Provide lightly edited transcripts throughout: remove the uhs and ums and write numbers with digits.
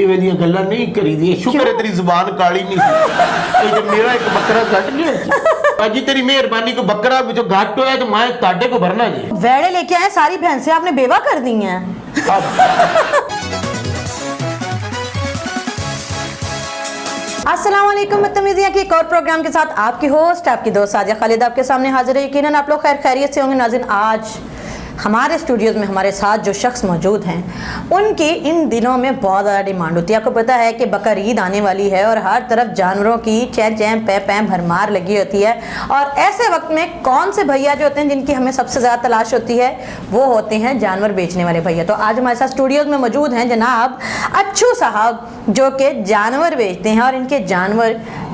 इवें दियां गल्लां नहीं करीदियां। शुक्र है तेरी जुबान काली नहीं सी। जो मेरा एक बकरा घट गया बाजी, तेरी मेहरबानी को बकरा जो घट होया तो मैं ताडे को भरना जी। वेड़े लेके आए, सारी भैंसें आपने बेवा कर दी हैं। अस्सलाम वालेकुम, बदतमीज़ियाँ की एक और प्रोग्राम के साथ आपकी होस्ट, आपकी दोस्त साजिया खालिद आपके सामने हाजिर है। यकीनन आप लोग खैर खैरियत से होंगे। नाज़रीन, आज हमारे स्टूडियोज़ में हमारे साथ जो शख्स मौजूद हैं उनकी इन दिनों में बहुत ज़्यादा डिमांड होती है। आपको पता है कि बकर ईद आने वाली है और हर तरफ जानवरों की चैं चैं पै पै भरमार लगी होती है। और ऐसे वक्त में कौन से भैया जो होते हैं जिनकी हमें सबसे ज़्यादा तलाश होती है, वो होते हैं जानवर बेचने वाले भैया। तो आज हमारे साथ स्टूडियोज़ में मौजूद हैं जनाब अच्छू साहब, जो कि जानवर बेचते हैं। और इनके जानवर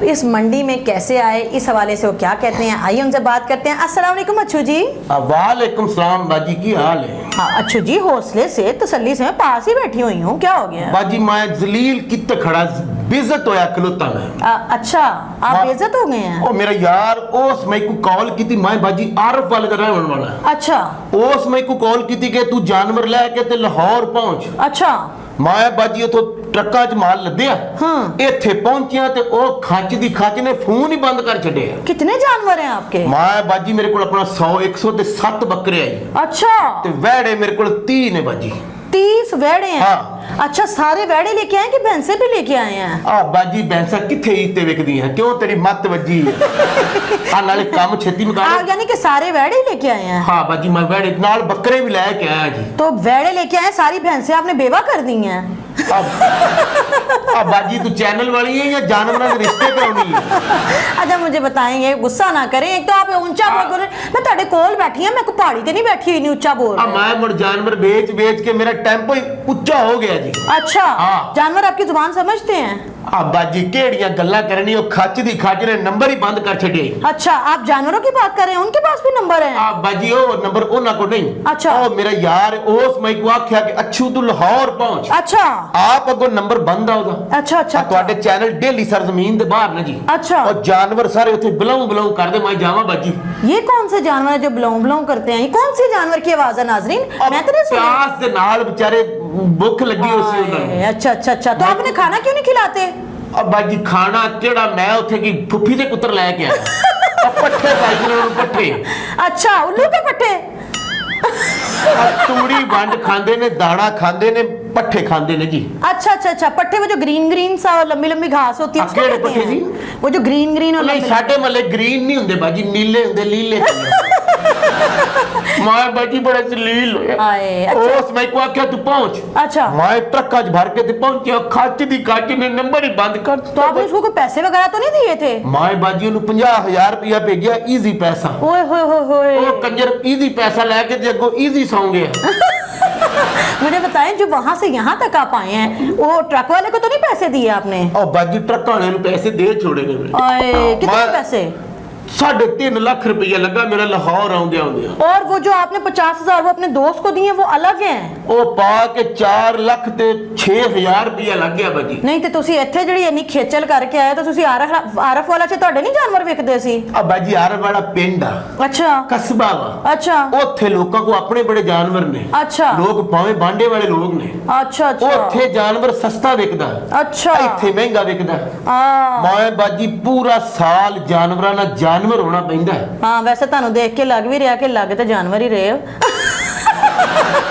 इस मंडी में कैसे आए, इस हवाले से वो क्या कहते हैं, आइए उनसे बात करते हैं। अस्सलाम वालेकुम अच्छू जी। वालेकुम सलाम बाजी, की हाल है? हाँ अच्छू जी, हौसले से तसल्ली से मैं पास ही बैठी हुई हूँ, क्या हो गया? बाजी मैं जलील कित्ते खड़ा, बेइज्जत होया खलोता मैं। अच्छा, आप बेइज्जत हो गए हैं? ओ मेरा यार, उस मैं को कॉल की थी, मैं बाजी आरफ वाले का रहने वाला। अच्छा, उस मैं को कॉल की थी कि तू जानवर लेके ते लाहौर पहुंच। अच्छा, मैं बाजी उतो ट्रक्का च माल लद्या, इत्थे पहुंचिया ते ओ खच दी खच ने फोन ही बंद कर छड्या। कितने जानवर हैं आपके? मैं बाजी मेरे को अपना 100 100 ते 7 बकरे आई। अच्छा, ते वेड़े मेरे को 30 ने बाजी। 30 वेड़े हैं? हाँ। अच्छा, सारे वेड़े लेके आए कि भैंसे भी लेके आए हैं? बाजी भैंसा किथे ईते विकदी हैं, क्यों तेरी मत वजी आ नाले काम छेती मुका। यानी कि सारे वेड़े ही लेके आए हैं? हाँ बाजी, मैं वेड़े नाल बकरे भी लेके आया जी। तो वेड़े लेके आए, सारी भैंसे आपने बेवा कर दी हैं? अब बाजी तू चैनल वाली है या जानवरों के रिश्ते कराउनी है? अच्छा मुझे बताएंगे, गुस्सा ना करें। एक तो आप ऊंचा बोल रहे, मैं ਤੁਹਾਡੇ ਕੋਲ बैठी हूं, मैं को पहाड़ी ते नहीं बैठी हुई, नहीं ऊंचा बोल रहे। मैं मुड़ जानवर बेच बेच के मेरा टेम्पो ही ऊंचा हो गया जी। अच्छा, हाँ। जानवर आपकी जुबान समझते हैं? बाजी केड़ियां गल्लां करनी, ओ खच दी खच ने नंबर ही बंद कर छड़े। अच्छा, आप जानवरों की बात कर रहे हैं, उनके पास भी नंबर है? बाजी ओ नंबर ओना को नहीं। अच्छा, ओ मेरा यार उस मैं को आख्या कि अच्छू तू लाहौर पहुंच। अच्छा, आप अगो नंबर बंद आ ओदा। अच्छा अच्छा, ਤੁਹਾਡੇ ਚੈਨਲ डेली सरजमीन दे बाहर ना जी। अच्छा, और जानवर सारे उथे बलाऊ बलाऊ कर दे, मैं जावा बाजी। ये कौन से जानवर है जो बलाऊ बलाऊ करते हैं? ये कौन सी जानवर की आवाज है नाजरीन? मैं तो नहीं सुनी। प्यास दे नाल बेचारे भूख लगी होसी उन्हां नूं। अच्छा अच्छा अच्छा, तो आपने खाना क्यों नहीं खिलाते? अब बाजी खाना केड़ा, मैं उथे की फुफी दे पुत्र लेके आया। अब पट्ठे पाई ने उन्होंने पट्ठे। अच्छा, उल्लू के पट्ठे? तूड़ी वंड खांदे ने, दाना खांदे ने, पट्ठे खांदे ने जी। अच्छा अच्छा अच्छा, पट्ठे वो जो ग्रीन ग्रीन सा लंबी लंबी घास होती है उसको केड़े कहते पट्ठे हैं? जी? वो जो ग्रीन ग्रीन और नहीं साडे मले ग्रीन नहीं हुंदे बाजी, नीले हुंदे, लीले। मैं बाजी बड़ा जलील होया। आए, अच्छा। उस मैं को आख्या तू पहुंच। अच्छा, मैं ट्रक्का च भर के ते पहुंचा, खच दी खच ने नंबर ही बंद कर। तो आपने उसको कोई पैसे वगैरह तो नहीं दिए थे? मैं बाजी नु 50,000 रुपया भेजा, इजी पैसा। ओए होए होए होए, ओ कंजर इजी पैसा लेके ते अगो इजी सौ गया। मुझे बताएं, जो वहां से यहाँ तक आप आए हैं, वो ट्रक वाले को तो नहीं पैसे दिए आपने? और बाजी ट्रक वाले नु पैसे दे छोड़े ने। आए, कितने पैसे? 3.5 लाख रुपया लगा मेरा लाहौर आउंदे आउंदे। और वो जो आपने 50,000 वो अपने दोस्त को दिए, वो अलग हैं? ओ पा के 4 लाख ते 6,000 रुपया लग गया बाजी। नहीं ਤੇ ਤੁਸੀਂ ਇੱਥੇ ਜਿਹੜੀ ਇੰਨੀ ਖੇਚਲ ਕਰਕੇ ਆਏ ਤਾਂ ਤੁਸੀਂ ਆਰਫ ਵਾਲਾ ਚ ਤੁਹਾਡੇ ਨਹੀਂ ਜਾਨਵਰ ਵਿਕਦੇ ਸੀ? अब बाजी आरफ वाला पिंड आ, अच्छा कस्बा वा, अच्छा ओथे लोकां को अपने बड़े जानवर ने। अच्छा लोग भावे बांडे वाले लोग ने। अच्छा अच्छा ओथे जानवर सस्ता विकदा, अच्छा, इत्थे महंगा विकदा। हाँ मैं बाजी पूरा साल जानवरां नाल जानवर होना पैंदा है। हाँ, वैसे ਤੁਹਾਨੂੰ ਦੇਖ ਕੇ ਲੱਗ ਵੀ ਰਿਹਾ ਕਿ ਲੱਗ ਤੇ ਜਾਨਵਰ ਹੀ ਰਹੇ ਹੋ।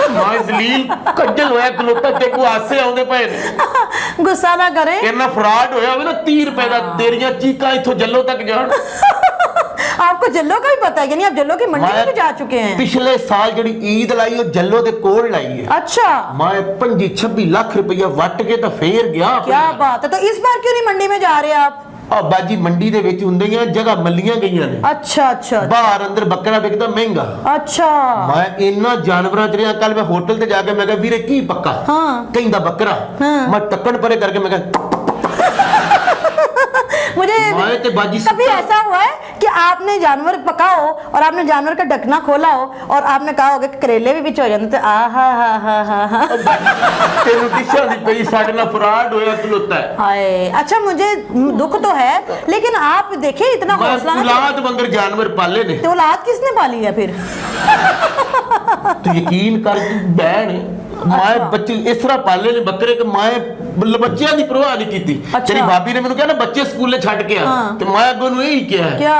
मैं जलील कज्जल होया खलोता ते को हासे आउंदे पए ने। गुस्सा ना करें। इन्ना फ्रॉड होया होवे ना 30 रुपए दा, तेरियां चीकां इथों जल्लो तक जान। आपको जल्लो का भी पता है, यानी आप जल्लो की मंडी में भी जा चुके हैं? पिछले साल जड़ी ईद लाई ओ जल्लो दे कोल लाई है। अच्छा, मैं 25-26 लाख रुपया वट के तो फेर गया। क्या बात है, तो इस बार क्यों नहीं मंडी में जा रहे आप? बाजी मंडी दे विच हुंदियां जगह मल्लियां गईयां ने। अच्छा अच्छा बाहर अंदर बकरा विकदा महंगा। अच्छा, मैं इन्ना जानवरां च रहा, कल मैं होटल ते जाके मैं कहा वीरे की पक्का? हाँ कहंदा बकरा। हाँ। मैं टक्कन परे करके मैं कहा मुझे कभी ऐसा हुआ है कि आपने जानवर पकाओ और आपने जानवर का ढकना खोला हो और आपने कहा होगा कि करेले भी बिच हो जाते थे? आहा हा हा हा हा, तेनू दिशा दी पई साडे नाल फ्रॉड होया खलोता है। हाय, अच्छा मुझे दुख तो है, लेकिन आप देखिए इतना हौसला ना। औलाद वंगर जानवर पाले ने। तो औलाद किसने पाली है फिर? तू यकीन कर, बहन मैं बच्चे इस तरह पाले ने बकरे के मैं बच्चियां दी परवाह नहीं कीती। तेरी भाभी ने मैंने कहा ना बच्चे स्कूले छड़ के आ ते मैं अगों नु यही किया है। क्या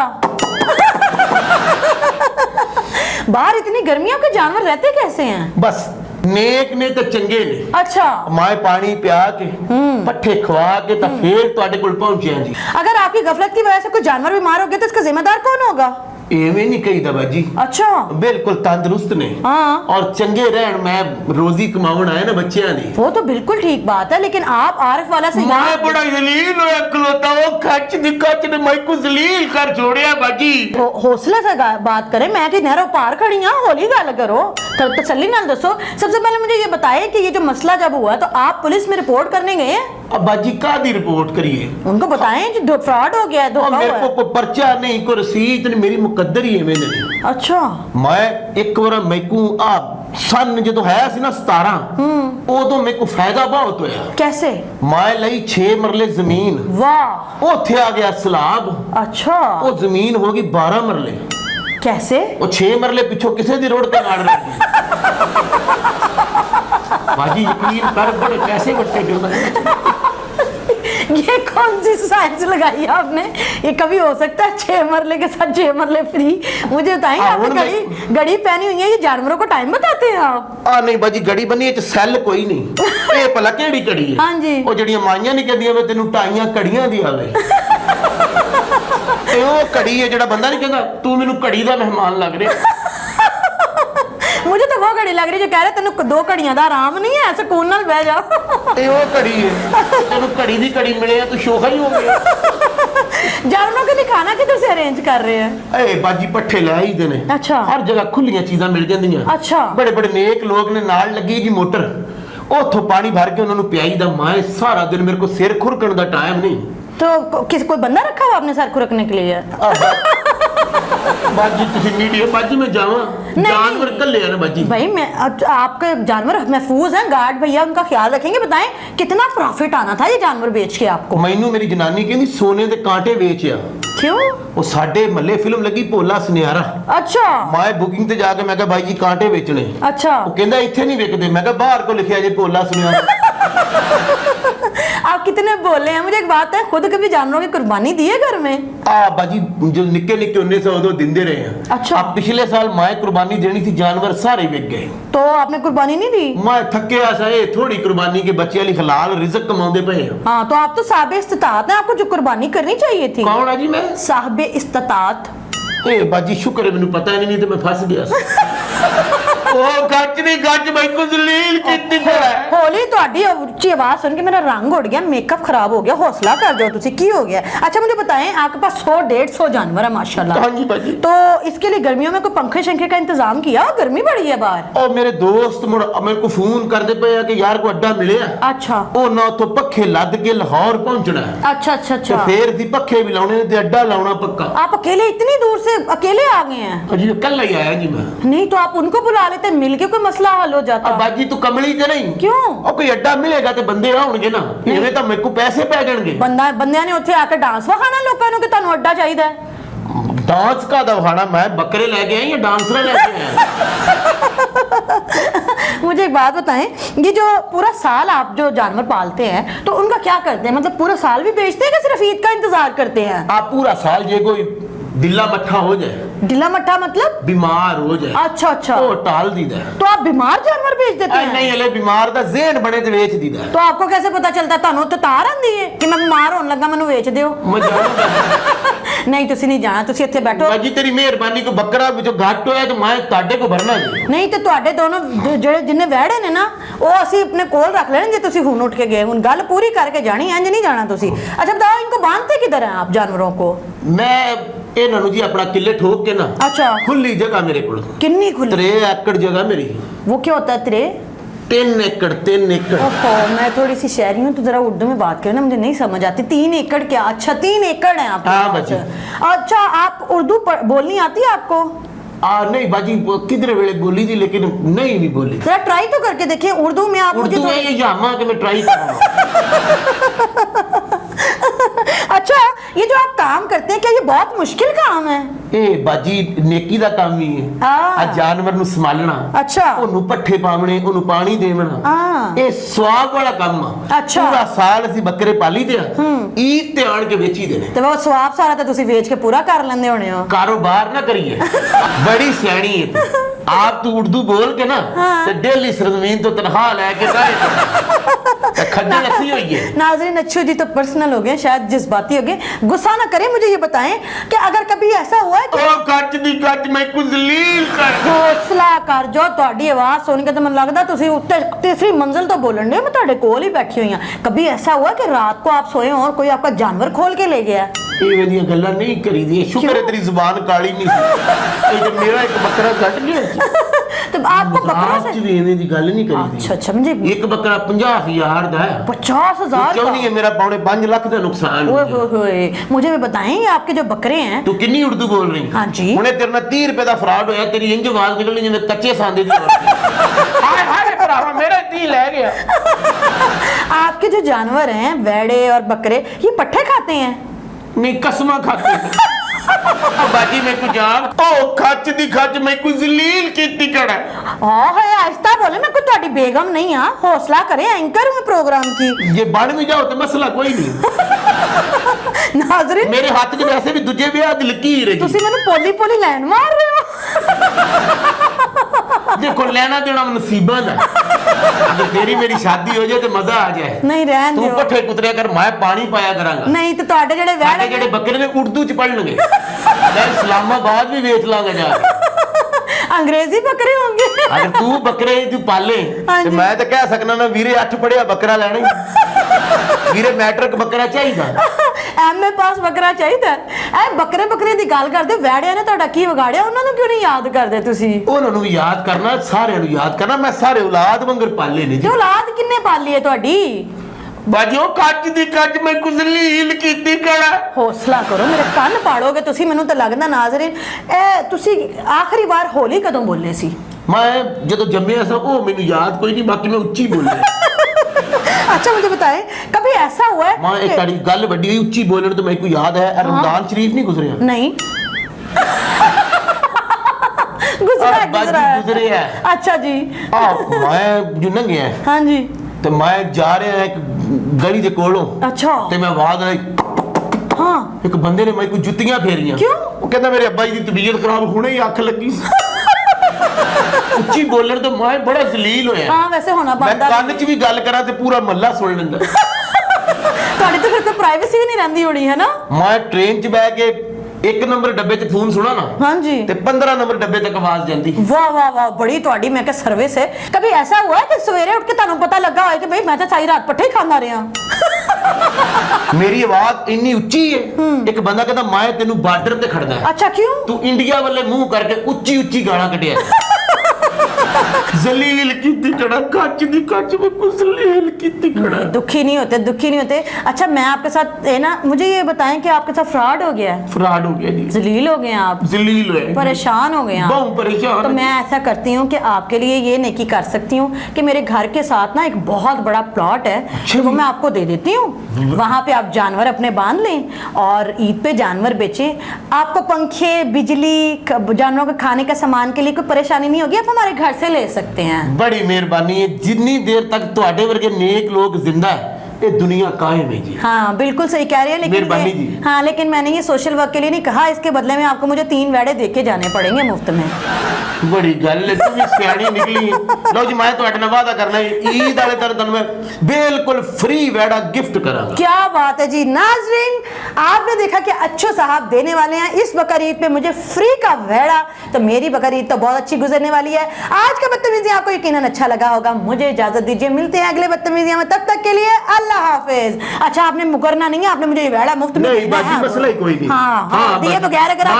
बाहर इतनी गर्मियों के जानवर रहते कैसे हैं? बस नेक ने ते चंगे ने। अच्छा मैं पानी पिया के पट्ठे खवा के तो फिर तुहाडे कोल पहुंचे जी। अगर आपकी गफलत की वजह से कोई जानवर बीमार हो गया तो इसका जिम्मेदार कौन होगा? एवें नहीं कही दबा जी। अच्छा बिल्कुल तंदुरुस्त ने हाँ। और चंगे रहन मैं रोजी कमावन आया ना बच्चियां दी। वो तो बिल्कुल ठीक बात है लेकिन आप आरिफ वाला से मैं बड़ा जलील होया खलोता वो खच दी कच ने मैं को जलील कर छोड़िया बाजी। हौसले से बात करें, मैं कि नहरों पार खड़ी हां, होली गल करो तो तसल्ली नाल दसो। सबसे पहले मुझे ये बताइए कि ये जो मसला जब हुआ तो आप पुलिस में रिपोर्ट करने गए हैं? अब बाजी का दी रिपोर्ट करिए? उनको बताएं जो फ्रॉड हो गया है, धोखा हुआ मेरे है। को पर्चा नहीं को रसीद नहीं, मेरी मुकद्दर ही है मैंने। अच्छा मैं एक बार मैकू आ सन जो है सी ना 17 उदों मेरे को फायदा बहुत होया। कैसे? मैं लई 6 मरले जमीन, वाह उथे आ गया सलाब, अच्छा वो जमीन होगी 12 मरले। कैसे? वो 6 मरले पिछो किसे दी रोड पे गाड़ रही बाजी यकीन कर बड़े पैसे बट्टे जो ये कौन सी साइंस लगाई है आपने? ये कभी हो सकता है 6 मरले के साथ 6 मरले फ्री? मुझे बताइए आपने घड़ी पहनी हुई है, ये जानवरों को टाइम बताते हैं आप? नहीं बाजी घड़ी बनी है सेल कोई नहीं। ए भला केड़ी घड़ी है? हाँ जी ਉਹ ਜਿਹੜੀਆਂ ਮਾਈਆਂ ਨਹੀਂ ਕਹਿੰਦੀਆਂ ਵੇ ਤੈਨੂੰ ਟਾਈਆਂ ਘੜੀਆਂ ਦੀ ਆਵੇ ਇਹ ਉਹ ਘੜੀ ਹੈ ਜਿਹੜਾ ਬੰਦਾ ਨਹੀਂ ਕਹਿੰਦਾ ਤੂੰ ਮੈਨੂੰ ਘੜੀ ਦਾ ਮਹਿਮਾਨ ਲੱਗ ਰਿਹਾ। मुझे तो वो घड़ी लग रही जो कह रहे तेन 2 घड़ियां दा आराम नहीं है, सुकून नाल बैठ जा। ਇਹ ਉਹ ਘੜੀ ਹੈ ਤੈਨੂੰ ਘੜੀ ਦੀ ਘੜੀ ਮਿਲੇ ਤੂੰ ਸ਼ੋਖਾ ਹੀ ਹੋ ਗਿਆ। जानवरों के लिए खाना किधर से अरेंज कर रहे हैं? ए बाजी पट्ठे ले ही देने। अच्छा हर जगह खुलियां चीज़ां मिल जांदियां। अच्छा बड़े बड़े नेक लोग ने नाल लगी जी मोटर उथों पानी भर के उन्होंने पियाई दा। मैं सारा दिन मेरे को सिर खुरकण दा टाइम नहीं। तो किसी कोई बंदा रखा हुआ आपने सर खुरकने के लिए? बाजी तुसी मीडिया बाजी में जावा जानवर कल्ले है ना बाजी। भाई मैं आपके जानवर महफूज हैं, गार्ड भैया उनका ख्याल रखेंगे। बताएं कितना प्रॉफिट आना था ये जानवर बेच के आपको? मैनू मेरी जनानी कहती सोने दे कांटे बेचिया। क्यों? वो साडे मल्ले फिल्म लगी भोला सुनियारा। अच्छा मैं बुकिंग ते जाके मैं कहा भाई जी कांटे बेचने। अच्छा वो कहंदा इत्थे नहीं विकदे। मैं कहा बाहर को लिखिया जे भोला सुनियारा। आप कितने बोले हैं? मुझे एक बात है, खुद कभी जानवरों की कुर्बानी दी है घर में? बाजी जो निक्के निक्के 1900 दिंदे रहे हैं। अच्छा पिछले साल मैं कुर्बानी देनी थी, जानवर सारे बिक गए। तो आपने कुर्बानी नहीं दी? मैं थकिया सा ये थोड़ी कुर्बानी के बच्चे वाली हलाल रिज़्क कमाਉਂਦੇ पए हैं। हाँ तो आप तो साहिब इस्तिताअत हैं, आपको जो कुर्बानी करनी चाहिए थी। कौन है जी? मैं साहिब इस्तिताअत। ए बाजी शुक्र है मैंने पता ही नहीं तो मैं फंस गया। ਉਹ ਗੱਜ ਨਹੀਂ ਗੱਜ ਮੈਂ ਕੋ ਜ਼ਲੀਲ ਕੀਤੀ ਹੈ। होली ਤੁਹਾਡੀ ਉੱਚੀ आवाज सुन के मेरा रंग उड़ गया, मेकअप खराब हो गया। हौसला कर दो तुसी, की हो गया? अच्छा मुझे बताएं आपके पास 100-150 जानवर है माशाल्लाह। हाँ जी बाजी। तो इसके लिए गर्मियों में कोई पंखे शंखे का इंतजाम किया? गर्मी बड़ी है बाहर। और मेरे दोस्त मेरे को फोन करते पे कि यार को अड्डा मिले। अच्छा ਉਹ ਨਾ ਉੱਥੋਂ ਪੱਖੇ ਲੱਦ ਕੇ ਲਾਹੌਰ ਪਹੁੰਚਣਾ ਹੈ। अच्छा अच्छा ਤੇ अच्छा ਫੇਰ ਦੀ ਪੱਖੇ ਵੀ ਲਾਉਣੇ ਤੇ ਅੱਡਾ ਲਾਉਣਾ ਪੱਕਾ। आप अकेले इतनी दूर से अकेले आ गए हैं? अजी कल ही आया जी मैं। नहीं तो आप उनको बुला लेते, मिलके कोई मसला हल हो जाता। अब बाजी तू कमली ते नहीं? क्यों? ਉਹ ਕੋਈ ਅੱਡਾ ਮਿਲੇਗਾ ਤੇ ਬੰਦੇ ਆਉਣਗੇ ਨਾ, ਐਵੇਂ ਤਾਂ ਮੇਰੇ ਕੋ ਪੈਸੇ ਪੈ ਜਾਣਗੇ। ਬੰਦਿਆਂ ਨੇ ਉੱਥੇ ਆ ਕੇ ਡਾਂਸ ਵਿਖਾਣਾ ਲੋਕਾਂ ਨੂੰ ਕਿ ਤੁਹਾਨੂੰ ਅੱਡਾ ਚਾਹੀਦਾ ਹੈ। डांस का दवाना मैं बकरे लेके आई या डांसर लेके आया? मुझे एक बात बताएं, ये जो पूरा साल आप जो जानवर पालते हैं तो उनका क्या करते हैं? मतलब पूरा साल भी बेचते हैं कि सिर्फ ईद का इंतजार करते हैं? आप पूरा साल जे कोई दिल्ला मट्ठा हो जाए, ढिला मट्ठा मतलब? बीमार हो जाए, अच्छा अच्छा तो टाल दीदा है। तो आप बीमार जानवर बेच देते हैं? नहीं हले बीमार दा ज़हन बने ते बेच दीदा है। तो आपको कैसे पता चलता है? ਤੁਹਾਨੂੰ तो तार आंदी है कि मैं बीमार होने लगा, मैनू बेच दियो। मैं जानूंगा नहीं तुसी नहीं जाना, तुसी ਇੱਥੇ बैठो। बाजी तेरी मेहरबानी को बकरा जो घट होया तो मैं ਤੁਹਾਡੇ को भरना जी। ਨਹੀਂ ਤੇ ਤੁਹਾਡੇ ਦੋਨੋਂ ਜਿਹੜੇ ਜਿੰਨੇ ਵਹਿੜੇ ਨੇ ਨਾ ਉਹ ਅਸੀਂ ਆਪਣੇ ਕੋਲ ਰੱਖ ਲੈਣੇ ਜੇ ਤੁਸੀਂ ਹੁਣ ਉੱਠ ਕੇ ਗਏ। ਹੁਣ ਗੱਲ ਪੂਰੀ ਕਰਕੇ ਜਾਣੀ, ਇੰਜ ਨਹੀਂ ਜਾਣਾ ਤੁਸੀਂ। अच्छा बताओ इनको बांधते किधर हैं आप जानवरों को? मैं ਇਹਨਾਂ ਨੂੰ ਜੀ ਆਪਣਾ ਕਿੱਲੇ ਠੋਕ ਕੇ ਨਾ, अच्छा खुली जगह मेरे को कितनी खुली? 3 एकड़ जगह मेरी। वो क्या होता है त्रे? 3 एकड़। ओहो मैं थोड़ी सी शहरी हूँ तो जरा उर्दू में बात करें ना, मुझे नहीं समझ आती। 3 एकड़ क्या? अच्छा 3 एकड़ है आपके हाँ पास। बच्ची। अच्छा आप उर्दू बोलनी आती है आपको? नहीं बाजी किधर वेले बोली थी लेकिन नहीं भी बोली। जरा ट्राई तो करके देखिए उर्दू में आप। उर्दू है ये यामा कि मैं ट्राई करूँगा। अच्छा ये जो आप काम करते हैं हैं क्या ये बहुत मुश्किल काम है? ਇਹ ਬਾਜੀ ਨੇਕੀ ਦਾ ਕੰਮ ਹੀ ਹੈ। ਹਾਂ। ਆ ਜਾਨਵਰ ਨੂੰ ਸੰਭਾਲਣਾ, ਅੱਛਾ। ਉਹਨੂੰ ਪੱਠੇ ਪਾਵਣੇ, ਉਹਨੂੰ ਪਾਣੀ ਦੇਵਣਾ, ਹਾਂ। ਇਹ ਸਵਾਬ ਵਾਲਾ ਕੰਮ ਆ। ਅੱਛਾ। ਪੂਰਾ ਸਾਲ ਅਸੀਂ ਬੱਕਰੇ ਪਾਲੀ ਦੇ ਆ, ਈਦ ਤੇ ਆਣ ਕੇ ਵੇਚੀ ਦੇਣੇ। ਤੇ ਉਹ ਸਵਾਬ ਸਾਰਾ ਤਾਂ ਤੁਸੀਂ ਵੇਚ ਕੇ ਪੂਰਾ ਕਰ ਲੈਂਦੇ ਹੋਣੇ ਹੋ। ਕਾਰੋਬਾਰ ਨਾ ਕਰੀਏ। ਬੜੀ ਸਿਆਣੀ ਹੈ ਤੂੰ। ਆਪ ਤੂੰ ਉਰਦੂ ਬੋਲ ਕੇ ਨਾ ਤੇ डेली सरजमीन तो तनख्वाह लेके जाए खज्जल ऐसी हुई है। नाज़रीन, अच्छू जी तो पर्सनल हो गए, शायद जज्बाती हो गए, गुस्सा ना करें। मुझे ये बताएं कि अगर कभी ऐसा हुआ है कि ओ ਕੱਚ ਦੀ ਕੱਚ ਮੈਂ ਕੁਝ ਜ਼ਲੀਲ ਕਰ हौसला कर जो ਤੁਹਾਡੀ ਆਵਾਜ਼ ਸੁਣ ਕੇ ਤਾਂ ਮੈਨੂੰ ਲੱਗਦਾ ਤੁਸੀਂ ਉੱਤੇ तीसरी मंजिल तो बोलन दे, मैं ਤੁਹਾਡੇ ਕੋਲ ਹੀ बैठी हुई हूं। कभी ऐसा हुआ कि रात को आप सोए और कोई आपका जानवर खोल के ले गया? ਇਹ ਦੀਆਂ ਗੱਲਾਂ ਨਹੀਂ ਕਰੀਦੀਆਂ। ਸ਼ੁਕਰ ਹੈ ਤੇਰੀ ਜ਼ੁਬਾਨ ਕਾਲੀ ਨਹੀਂ ਸੀ। ਇਹ ਜੇ ਮੇਰਾ ਇੱਕ ਬੱਕਰਾ ਕੱਟ ਗਿਆ तो आपको बकरा से ਵੀ ਐਵੇਂ ਦੀ ਗੱਲ ਨਹੀਂ ਕਰੀਦੀ। अच्छा अच्छा, मुझे ਇੱਕ ਬੱਕਰਾ 50,000 ਦਾ ਹੈ। 50,000 ਕਿਉਂ ਨਹੀਂ ਹੈ? ਮੇਰਾ पौने 5 ਲੱਖ ਦਾ ਨੁਕਸਾਨ ओए हो गया। होए, मुझे भी बताएं ये आपके जो बकरे हैं। ਤੂੰ ਕਿੰਨੀ ਉਰਦੂ ਬੋਲ ਰਹੀ? हाँ जी। ਹੁਣੇ ਤੇਰੇ ਨਾਲ 30 ਰੁਪਏ ਦਾ ਫਰਾਡ ਹੋਇਆ, ਤੇਰੀ ਇੰਜ ਆਵਾਜ਼ ਨਿਕਲਣੀ ਜਿਵੇਂ ਕੱਚੇ ਸਾਂਦੇ ਦੀ ਆਵਾਜ਼। ਹਾਏ ਹਾਏ ਭਰਾਵਾ ਮੇਰਾ ਤੀ ਲੈ ਗਿਆ। आपके जो जानवर हैं, भेड़े और बकरे, ये पट्ठे खाते हैं? नहीं कसमा खाते हैं। बाजी में कुछ जान ओ खच दी खच में कुछ जलील कीती कड़ा। हाँ है, आहिस्ता बोले, मैं कोई ਤੁਹਾਡੀ बेगम नहीं हाँ, हौसला करें, एंकर हूँ प्रोग्राम की। ये बन भी जाओ तो मसला कोई नहीं। नाज़रीन, मेरे हाथ में वैसे भी दूजे ब्याह दी लकीर है। ਤੁਸੀਂ ਮੈਨੂੰ ਪੋਲੀ ਪੋਲੀ ਲਾਈਨ ਮਾਰ ਰਹੇ ਹੋ। देखो लेना देना नसीबा दा। अगर तेरी मेरी शादी हो जाए तो मजा आ जाए। नहीं रहन तू दियो। पट्ठे कुतरिया कर, मैं पानी पाया करांगा। नहीं तो ਤੁਹਾਡੇ ਜਿਹੜੇ साडे ਵਹਿੜੇ जेड़े बकरे ने उर्दू च पढ़नगे। मैं इस्लामाबाद भी वेच लांगा जाके। अंग्रेजी बकरे होंगे। अगर तू बकरे तू पाले हाँ ते जी। मैं तो कह सकना ना वीरे 8 पढ़िया बकरा लेना ही। वीरे मैट्रिक बकरा चाहिए। ਐਮਏ ਪਾਸ ਬੱਕਰਾ ਚਾਹੀਦਾ। ਐ ਬੱਕਰੇ ਬੱਕਰੇ ਦੀ ਗੱਲ ਕਰਦੇ, ਵੈੜਿਆਂ ਨੇ ਤੁਹਾਡਾ ਕੀ ਵਿਗਾੜਿਆ? ਉਹਨਾਂ ਨੂੰ ਕਿਉਂ ਨਹੀਂ ਯਾਦ ਕਰਦੇ ਤੁਸੀਂ? ਉਹਨਾਂ ਨੂੰ ਵੀ ਯਾਦ ਕਰਨਾ, ਸਾਰਿਆਂ ਨੂੰ ਯਾਦ ਕਰਨਾ। ਮੈਂ ਸਾਰੇ ਔਲਾਦ ਵਾਂਗਰ ਪਾਲੇ ਨੇ ਜੀ। ਜੋ ਔਲਾਦ ਕਿੰਨੇ ਪਾਲੀ ਹੈ ਤੁਹਾਡੀ? ਬਾਜੋ ਕੱਚ ਦੀ ਕੱਚ ਮੈਂ ਕੁਜ਼ਲੀਲ ਕੀਤੀ ਕੜਾ। ਹੌਸਲਾ ਕਰੋ, ਮੇਰੇ ਕੰਨ ਪਾੜੋਗੇ ਤੁਸੀਂ। ਮੈਨੂੰ ਤਾਂ ਲੱਗਦਾ ਨਾਜ਼ਰੀਨ, ਇਹ ਤੁਸੀਂ ਆਖਰੀ ਵਾਰ ਹੋਲੀ ਕਦੋਂ ਬੋਲੇ ਸੀ? ਮੈਂ ਜਦੋਂ ਜੰਮਿਆ ਸਾਂ ਉਹ ਮੈਨੂੰ ਯਾਦ ਕੋਈ ਨਹੀਂ, ਬਾਕੀ ਮੈਂ ਉੱਚੀ ਬੋਲਿਆ। अच्छा मुझे बताएं, कभी ऐसा हुआ है ਮੈਂ ਇਹ ਤੁਹਾਡੀ ਗੱਲ ਵੱਡੀ ਹੋਈ ਉੱਚੀ ਬੋਲਣ ਤੋਂ ਮੈਨੂੰ ਯਾਦ ਹੈ ਰਮਜ਼ਾਨ ਸ਼ਰੀਫ ਨਹੀਂ ਗੁਜ਼ਰਿਆ? नहीं गुजरा बाजी गुजरिया है। अच्छा जी। मैं जो नंगिया हाँ जी। ਤੇ ਮੈਂ ਜਾ ਰਿਹਾ ਇੱਕ ਗਲੀ ਦੇ ਕੋਲੋਂ अच्छा। ਤੇ ਮੈਂ ਆਵਾਜ਼ ਆਈ, हाँ ਇੱਕ ਬੰਦੇ ਨੇ ਮੈਨੂੰ ਜੁੱਤੀਆਂ ਫੇਰੀਆਂ। ਕਿਉਂ? ਉਹ ਕਹਿੰਦਾ ਮੇਰੇ ਅੱਬਾ ਜੀ ਦੀ ਤਬੀਅਤ ਖਰਾਬ, ਹੁਣੇ ਹੀ ਅੱਖ ਲੱਗੀ। ਉੱਚੀ ਬੋਲਣ ਤੋਂ ਮੈਂ ਬੜਾ ਜ਼ਲੀਲ ਹੋਇਆ। हाँ वैसे होना ਮੈਂ बनता। ਕੰਨ 'ਚ ਵੀ ਗੱਲ ਕਰਾਂ ਤੇ ਪੂਰਾ ਮਹੱਲਾ ਸੁਣ ਲੈਂਦਾ। ਤੁਹਾਡੀ ਤਾਂ ਫਿਰ ਤਾਂ ਪ੍ਰਾਈਵੇਸੀ ਵੀ ਨਹੀਂ ਰਹਿੰਦੀ ਹੋਣੀ ਹੈ ਨਾ? ਮੈਂ ਟ੍ਰੇਨ 'ਚ ਬਹਿ ਕੇ 1 ਨੰਬਰ ਡੱਬੇ 'ਚ ਫੋਨ ਸੁਣਾ ਨਾ हाँ जी। ਤੇ 15 ਨੰਬਰ ਡੱਬੇ ਤੱਕ ਆਵਾਜ਼ ਜਾਂਦੀ। वाह वाह वाह, बड़ी ਤੁਹਾਡੀ मैं क्या सर्विस है। कभी ऐसा हुआ है कि सवेरे उठ के ਤੁਹਾਨੂੰ ਪਤਾ ਲੱਗਾ ਹੋਏ ਕਿ ਭਈ ਮੈਂ ਤਾਂ ਸਾਰੀ ਰਾਤ ਪੱਠੇ ਖਾਂਦਾ ਰਿਹਾ? ਮੇਰੀ ਆਵਾਜ਼ ਇੰਨੀ ਉੱਚੀ ਹੈ, ਇੱਕ ਬੰਦਾ ਕਹਿੰਦਾ ਮੈਂ ਤੈਨੂੰ ਬਾਰਡਰ ਤੇ ਖੜਦਾ ਹੈ। अच्छा क्यों? ਤੂੰ ਇੰਡੀਆ ਵੱਲੇ ਮੂੰਹ ਕਰਕੇ ਉੱਚੀ ਉੱਚੀ ਗਾਲਾਂ ਕੱਢਿਆ। जलील की कड़ा, काच दी काच में कुछ जलील की कड़ा। दुखी नहीं होते, दुखी नहीं होते। अच्छा मैं आपके साथ है ना, मुझे ये बताएं कि आपके साथ फ्रॉड हो गया है? फ्रॉड हो गया जी। जलील हो गए हैं आप? जलील हुए, परेशान हो गए हैं आप? बहुत परेशान। तो मैं ऐसा करती हूँ कि आपके लिए ये नेकी कर सकती हूँ कि मेरे घर के साथ ना एक बहुत बड़ा प्लॉट है, तो वो मैं आपको दे देती हूँ। वहाँ पे आप जानवर अपने बांध लें और ईद पे जानवर बेचें। आपको पंखे, बिजली, जानवरों के खाने का सामान के लिए कोई परेशानी नहीं होगी, आप हमारे घर से ले सकते हैं। बड़ी मेहरबानी है। जितनी देर तक तुहाडे वर्गे नेक लोग जिंदा है ये दुनिया कायम है जी। हाँ बिल्कुल सही कह रही है, लेकिन मेहरबानी जी। हाँ लेकिन मैंने ये सोशल वर्क के लिए नहीं कहा, इसके बदले में आपको मुझे 3 वेड़े देके जाने पड़ेंगे मुफ्त में। बड़ी गल है, तू भी सियाणी निकली है। लो जी मैं तुहाडे नाल वादा करना है ईद वाले दिन मैं बिल्कुल फ्री वेड़ा गिफ्ट करांगा। क्या बात है जी। नाजरीन आपने देखा कि अच्छो साहब देने वाले हैं इस बकर ईद पे मुझे फ्री का वेड़ा, तो मेरी बकर ईद तो बहुत अच्छी गुजरने वाली है। आज का बदतमीजी आपको यकीनन अच्छा लगा होगा। मुझे इजाजत दीजिए, मिलते हैं अगले बदतमीजियां में, तब तक के लिए अल्लाह हाफिज। अच्छा आपने मुकरना नहीं है, आपने मुझे ये वेड़ा मुफ्त में नहीं देना बाजी है। मसला ही कोई नहीं। हाँ हाँ दिए बगैर अगर आप